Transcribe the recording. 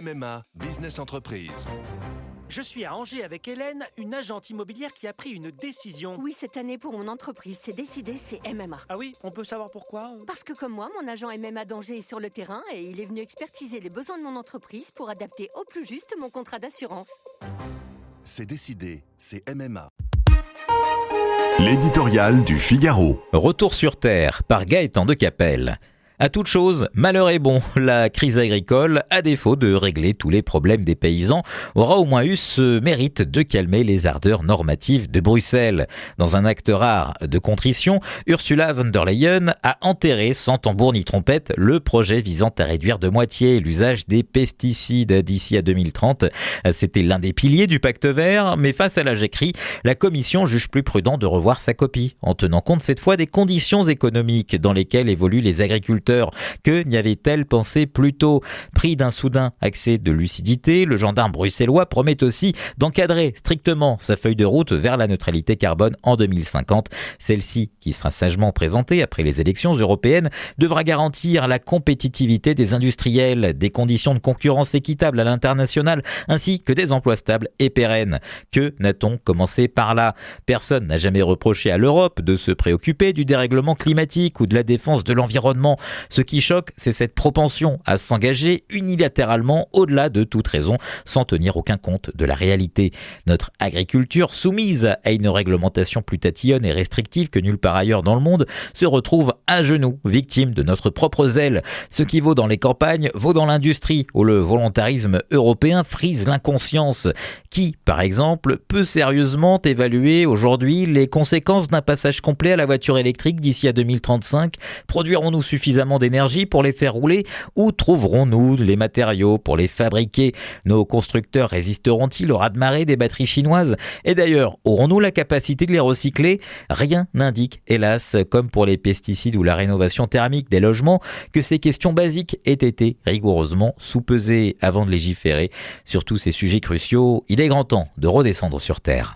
MMA Business Entreprise. Je suis à Angers avec Hélène, une agente immobilière qui a pris une décision. Oui, cette année pour mon entreprise, c'est décidé, c'est MMA. Ah oui, on peut savoir pourquoi? Parce que comme moi, mon agent MMA d'Angers est sur le terrain et il est venu expertiser les besoins de mon entreprise pour adapter au plus juste mon contrat d'assurance. C'est décidé, c'est MMA. L'éditorial du Figaro. Retour sur Terre par Gaëtan de Capelle. À toute chose, malheur est bon. La crise agricole, à défaut de régler tous les problèmes des paysans, aura au moins eu ce mérite de calmer les ardeurs normatives de Bruxelles. Dans un acte rare de contrition, Ursula von der Leyen a enterré sans tambour ni trompette le projet visant à réduire de moitié l'usage des pesticides d'ici à 2030. C'était l'un des piliers du pacte vert, mais face à la jacquerie, la Commission juge plus prudent de revoir sa copie, en tenant compte cette fois des conditions économiques dans lesquelles évoluent les agriculteurs. Que n'y avait-elle pensé plus tôt? Pris d'un soudain accès de lucidité, le gendarme bruxellois promet aussi d'encadrer strictement sa feuille de route vers la neutralité carbone en 2050. Celle-ci, qui sera sagement présentée après les élections européennes, devra garantir la compétitivité des industriels, des conditions de concurrence équitables à l'international, ainsi que des emplois stables et pérennes. Que n'a-t-on commencé par là? Personne n'a jamais reproché à l'Europe de se préoccuper du dérèglement climatique ou de la défense de l'environnement. Ce qui choque, c'est cette propension à s'engager unilatéralement au-delà de toute raison, sans tenir aucun compte de la réalité. Notre agriculture, soumise à une réglementation plus tatillonne et restrictive que nulle part ailleurs dans le monde, se retrouve à genoux, victime de notre propre zèle. Ce qui vaut dans les campagnes, vaut dans l'industrie, où le volontarisme européen frise l'inconscience. Qui, par exemple, peut sérieusement évaluer aujourd'hui les conséquences d'un passage complet à la voiture électrique d'ici à 2035? Produirons-nous suffisamment d'énergie pour les faire rouler? Où trouverons-nous les matériaux pour les fabriquer? Nos constructeurs résisteront-ils au raz-de-marée des batteries chinoises? Et d'ailleurs, aurons-nous la capacité de les recycler? Rien n'indique, hélas, comme pour les pesticides ou la rénovation thermique des logements, que ces questions basiques aient été rigoureusement sous-pesées avant de légiférer. Sur tous ces sujets cruciaux, il est grand temps de redescendre sur Terre.